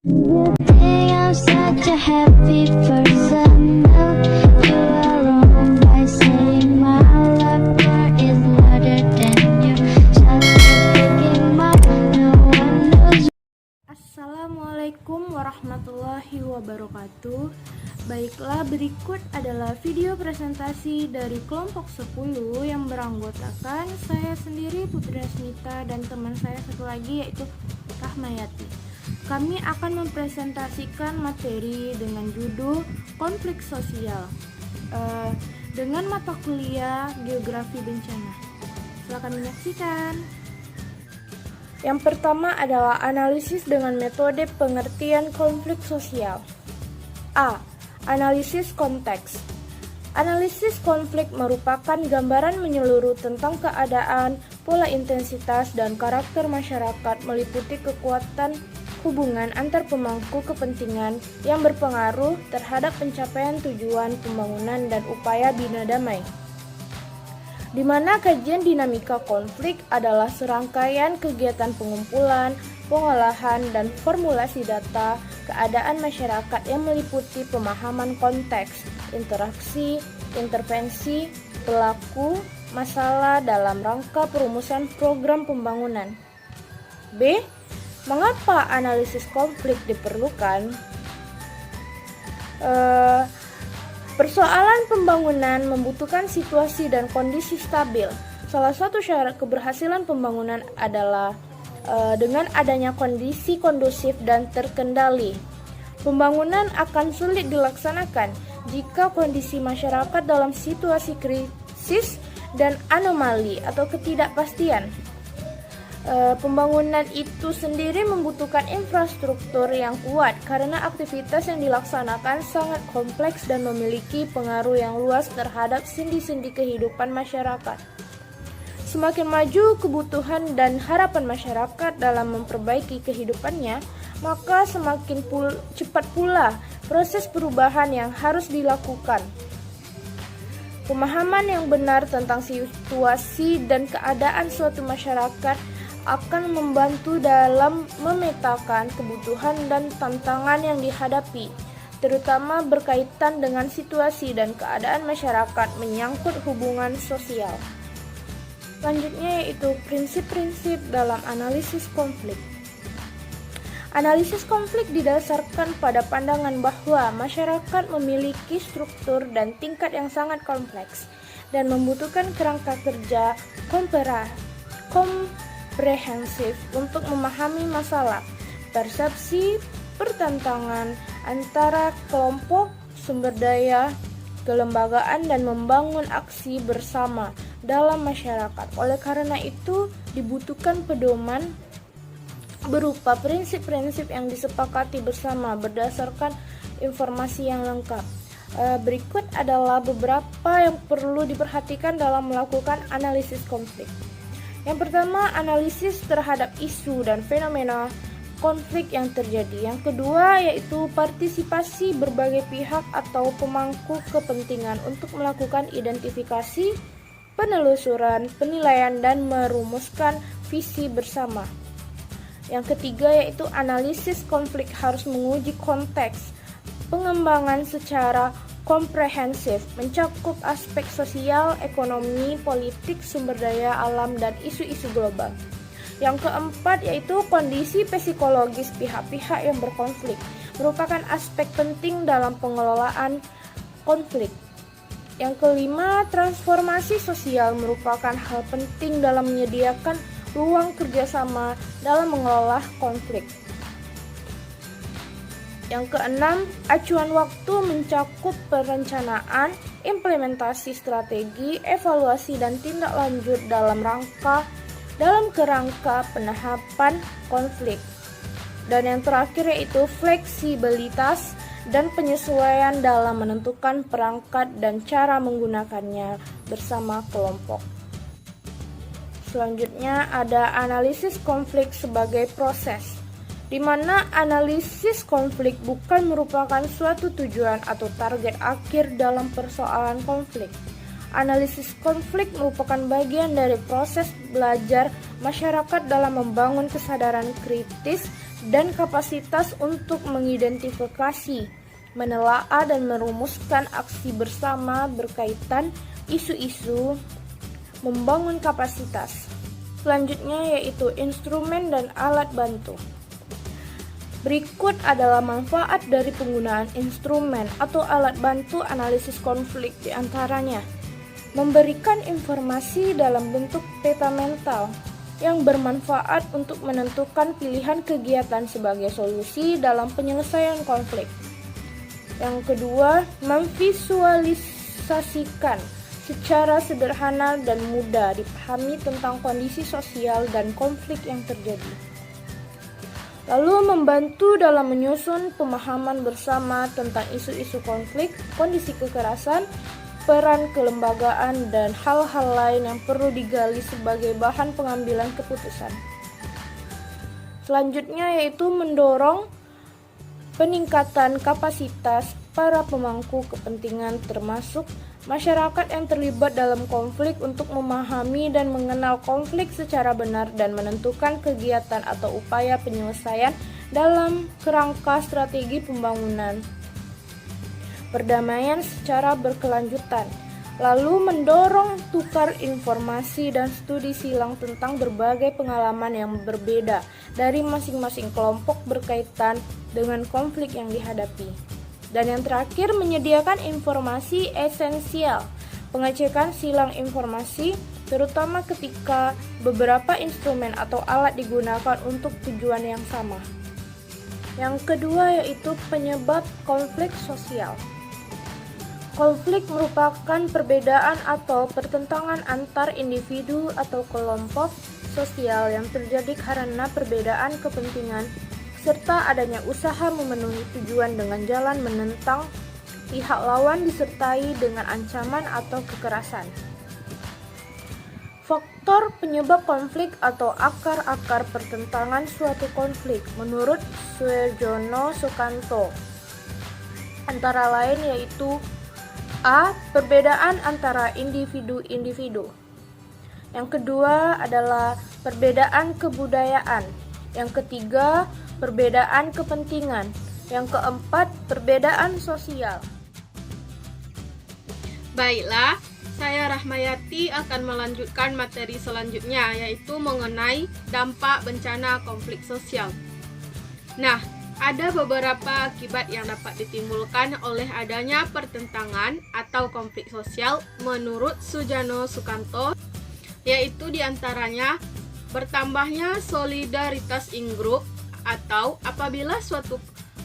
You think I'm such a happy person? No, you are wrong by saying my laughter is louder than your thinking my no one knows. Assalamualaikum warahmatullahi wabarakatuh. Baiklah, berikut adalah video presentasi dari kelompok 10 yang beranggotakan saya sendiri, Putri Asmita, dan teman saya satu lagi yaitu Rahmayati. Kami akan mempresentasikan materi dengan judul konflik sosial dengan mata kuliah geografi bencana. Silakan menyaksikan. Yang pertama adalah analisis dengan metode pengertian konflik sosial. A. Analisis konteks. Analisis konflik merupakan gambaran menyeluruh tentang keadaan, pola intensitas, dan karakter masyarakat, meliputi kekuatan hubungan antar pemangku kepentingan yang berpengaruh terhadap pencapaian tujuan pembangunan dan upaya bina damai. Di mana kajian dinamika konflik adalah serangkaian kegiatan pengumpulan, pengolahan, dan formulasi data keadaan masyarakat yang meliputi pemahaman konteks, interaksi, intervensi, pelaku, masalah dalam rangka perumusan program pembangunan. B. Mengapa analisis konflik diperlukan? Persoalan pembangunan membutuhkan situasi dan kondisi stabil. Salah satu syarat keberhasilan pembangunan adalah dengan adanya kondisi kondusif dan terkendali. Pembangunan akan sulit dilaksanakan jika kondisi masyarakat dalam situasi krisis dan anomali atau ketidakpastian. Pembangunan itu sendiri membutuhkan infrastruktur yang kuat karena aktivitas yang dilaksanakan sangat kompleks dan memiliki pengaruh yang luas terhadap sendi-sendi kehidupan masyarakat. Semakin maju kebutuhan dan harapan masyarakat dalam memperbaiki kehidupannya, maka semakin cepat pula proses perubahan yang harus dilakukan. Pemahaman yang benar tentang situasi dan keadaan suatu masyarakat akan membantu dalam memetakan kebutuhan dan tantangan yang dihadapi, terutama berkaitan dengan situasi dan keadaan masyarakat menyangkut hubungan sosial. Selanjutnya yaitu prinsip-prinsip dalam analisis konflik. Analisis konflik didasarkan pada pandangan bahwa masyarakat memiliki struktur dan tingkat yang sangat kompleks dan membutuhkan kerangka kerja komprehensif untuk memahami masalah, persepsi, pertentangan antara kelompok, sumber daya, kelembagaan, dan membangun aksi bersama dalam masyarakat. Oleh karena itu, dibutuhkan pedoman berupa prinsip-prinsip yang disepakati bersama berdasarkan informasi yang lengkap. Berikut adalah beberapa yang perlu diperhatikan dalam melakukan analisis konflik. Yang pertama, analisis terhadap isu dan fenomena konflik yang terjadi. Yang kedua, yaitu partisipasi berbagai pihak atau pemangku kepentingan untuk melakukan identifikasi, penelusuran, penilaian, dan merumuskan visi bersama. Yang ketiga, yaitu analisis konflik harus menguji konteks pengembangan secara komprehensif, mencakup aspek sosial, ekonomi, politik, sumber daya alam, dan isu-isu global. Yang keempat, yaitu kondisi psikologis pihak-pihak yang berkonflik, merupakan aspek penting dalam pengelolaan konflik. Yang kelima, transformasi sosial merupakan hal penting dalam menyediakan ruang kerjasama dalam mengelola konflik. Yang keenam, acuan waktu mencakup perencanaan, implementasi strategi, evaluasi, dan tindak lanjut dalam kerangka penahapan konflik. Dan yang terakhir yaitu fleksibilitas dan penyesuaian dalam menentukan perangkat dan cara menggunakannya bersama kelompok. Selanjutnya ada analisis konflik sebagai proses, di mana analisis konflik bukan merupakan suatu tujuan atau target akhir dalam persoalan konflik. Analisis konflik merupakan bagian dari proses belajar masyarakat dalam membangun kesadaran kritis dan kapasitas untuk mengidentifikasi, menelaah, dan merumuskan aksi bersama berkaitan isu-isu membangun kapasitas. Selanjutnya yaitu instrumen dan alat bantu. Berikut adalah manfaat dari penggunaan instrumen atau alat bantu analisis konflik, di antaranya memberikan informasi dalam bentuk peta mental yang bermanfaat untuk menentukan pilihan kegiatan sebagai solusi dalam penyelesaian konflik. Yang kedua, memvisualisasikan secara sederhana dan mudah dipahami tentang kondisi sosial dan konflik yang terjadi. Lalu membantu dalam menyusun pemahaman bersama tentang isu-isu konflik, kondisi kekerasan, peran kelembagaan, dan hal-hal lain yang perlu digali sebagai bahan pengambilan keputusan. Selanjutnya yaitu mendorong peningkatan kapasitas para pemangku kepentingan termasuk masyarakat yang terlibat dalam konflik untuk memahami dan mengenal konflik secara benar dan menentukan kegiatan atau upaya penyelesaian dalam kerangka strategi pembangunan perdamaian secara berkelanjutan. Lalu mendorong tukar informasi dan studi silang tentang berbagai pengalaman yang berbeda dari masing-masing kelompok berkaitan dengan konflik yang dihadapi. Dan yang terakhir, menyediakan informasi esensial, pengecekan silang informasi, terutama ketika beberapa instrumen atau alat digunakan untuk tujuan yang sama. Yang kedua yaitu penyebab konflik sosial. Konflik merupakan perbedaan atau pertentangan antar individu atau kelompok sosial yang terjadi karena perbedaan kepentingan serta adanya usaha memenuhi tujuan dengan jalan menentang pihak lawan disertai dengan ancaman atau kekerasan. Faktor penyebab konflik atau akar-akar pertentangan suatu konflik menurut Suerjono Sukanto antara lain yaitu A. Perbedaan antara individu-individu. Yang kedua adalah perbedaan kebudayaan. Yang ketiga, perbedaan kepentingan. Yang keempat, perbedaan sosial. Baiklah, saya Rahmayati akan melanjutkan materi selanjutnya, yaitu mengenai dampak bencana konflik sosial. Nah, ada beberapa akibat yang dapat ditimbulkan oleh adanya pertentangan atau konflik sosial menurut Sujono Sukanto, yaitu diantaranya bertambahnya solidaritas in-group atau apabila suatu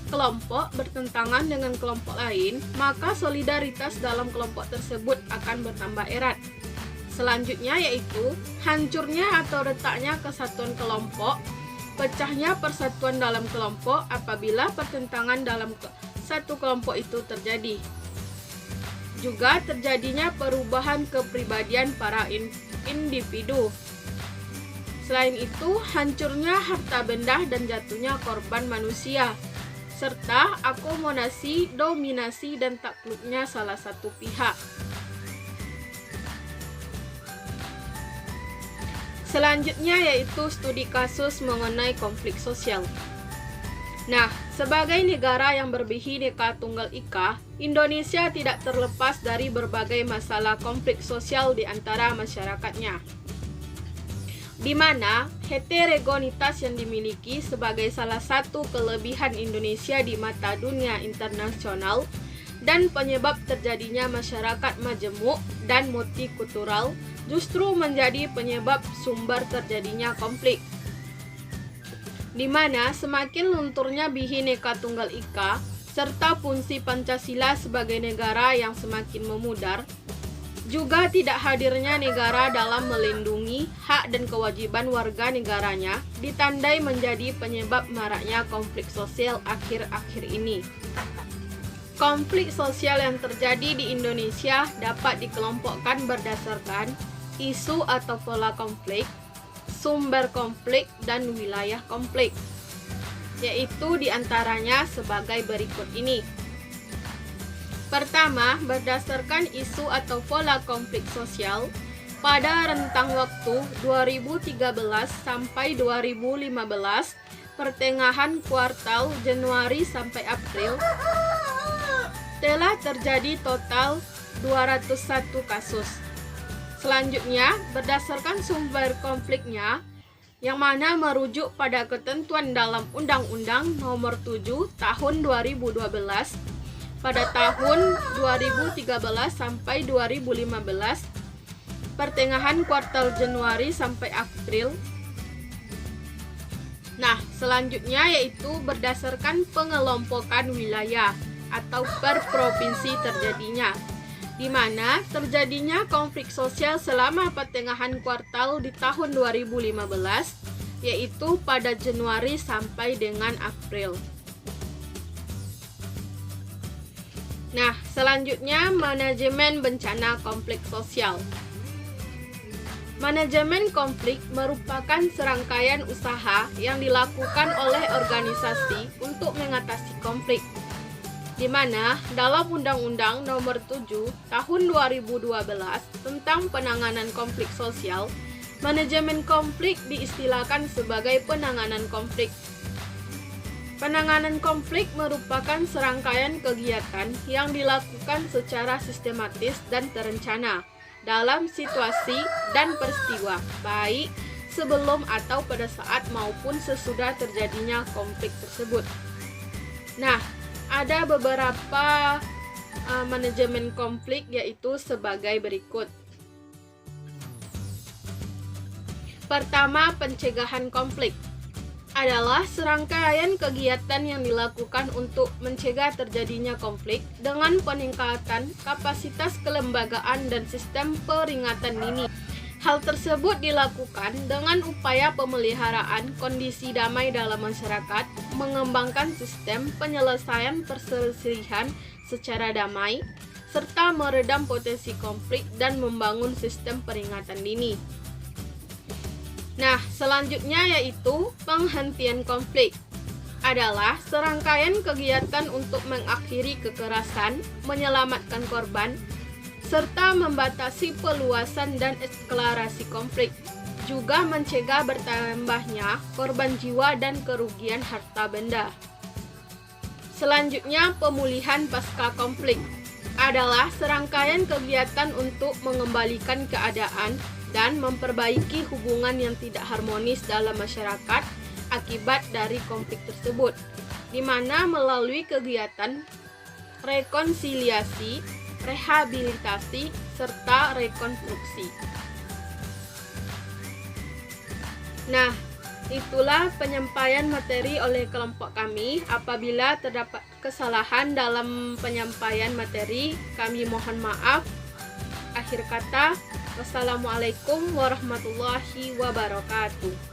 kelompok bertentangan dengan kelompok lain, maka solidaritas dalam kelompok tersebut akan bertambah erat. Selanjutnya yaitu hancurnya atau retaknya kesatuan kelompok, pecahnya persatuan dalam kelompok apabila pertentangan dalam satu kelompok itu terjadi. Juga terjadinya perubahan kepribadian para individu. Selain itu, hancurnya harta benda dan jatuhnya korban manusia, serta akomodasi, dominasi, dan takluknya salah satu pihak. Selanjutnya yaitu studi kasus mengenai konflik sosial. Nah, sebagai negara yang berbhinneka tunggal ika, Indonesia tidak terlepas dari berbagai masalah konflik sosial di antara masyarakatnya, di mana heterogenitas yang dimiliki sebagai salah satu kelebihan Indonesia di mata dunia internasional dan penyebab terjadinya masyarakat majemuk dan multikultural justru menjadi penyebab sumber terjadinya konflik, di mana semakin lunturnya Bhinneka Tunggal Ika serta fungsi Pancasila sebagai negara yang semakin memudar, juga tidak hadirnya negara dalam melindungi hak dan kewajiban warga negaranya ditandai menjadi penyebab maraknya konflik sosial akhir-akhir ini. Konflik sosial yang terjadi di Indonesia dapat dikelompokkan berdasarkan isu atau pola konflik, sumber konflik, dan wilayah konflik, yaitu diantaranya sebagai berikut ini. Pertama, berdasarkan isu atau pola konflik sosial, pada rentang waktu 2013 sampai 2015, pertengahan kuartal Januari sampai April, telah terjadi total 201 kasus. Selanjutnya, berdasarkan sumber konfliknya, yang mana merujuk pada ketentuan dalam Undang-Undang Nomor 7 Tahun 2012, pada tahun 2013 sampai 2015, pertengahan kuartal Januari sampai April. Nah, selanjutnya yaitu berdasarkan pengelompokan wilayah atau per provinsi terjadinya, di mana terjadinya konflik sosial selama pertengahan kuartal di tahun 2015, yaitu pada Januari sampai dengan April. Nah, selanjutnya manajemen bencana konflik sosial. Manajemen konflik merupakan serangkaian usaha yang dilakukan oleh organisasi untuk mengatasi konflik, di mana dalam Undang-Undang Nomor 7 Tahun 2012 tentang penanganan konflik sosial, manajemen konflik diistilahkan sebagai penanganan konflik. Penanganan konflik merupakan serangkaian kegiatan yang dilakukan secara sistematis dan terencana dalam situasi dan peristiwa, baik sebelum atau pada saat maupun sesudah terjadinya konflik tersebut. Nah, ada beberapa manajemen konflik yaitu sebagai berikut. Pertama, pencegahan konflik adalah serangkaian kegiatan yang dilakukan untuk mencegah terjadinya konflik dengan peningkatan kapasitas kelembagaan dan sistem peringatan dini. Hal tersebut dilakukan dengan upaya pemeliharaan kondisi damai dalam masyarakat, mengembangkan sistem penyelesaian perselisihan secara damai, serta meredam potensi konflik dan membangun sistem peringatan dini. Nah, selanjutnya yaitu penghentian konflik adalah serangkaian kegiatan untuk mengakhiri kekerasan, menyelamatkan korban, serta membatasi peluasan dan eskalasi konflik, juga mencegah bertambahnya korban jiwa dan kerugian harta benda. Selanjutnya, pemulihan pasca konflik adalah serangkaian kegiatan untuk mengembalikan keadaan dan memperbaiki hubungan yang tidak harmonis dalam masyarakat akibat dari konflik tersebut, di mana melalui kegiatan rekonsiliasi, rehabilitasi, serta rekonstruksi. Nah, itulah penyampaian materi oleh kelompok kami. Apabila terdapat kesalahan dalam penyampaian materi, kami mohon maaf. Akhir kata, wassalamualaikum warahmatullahi wabarakatuh.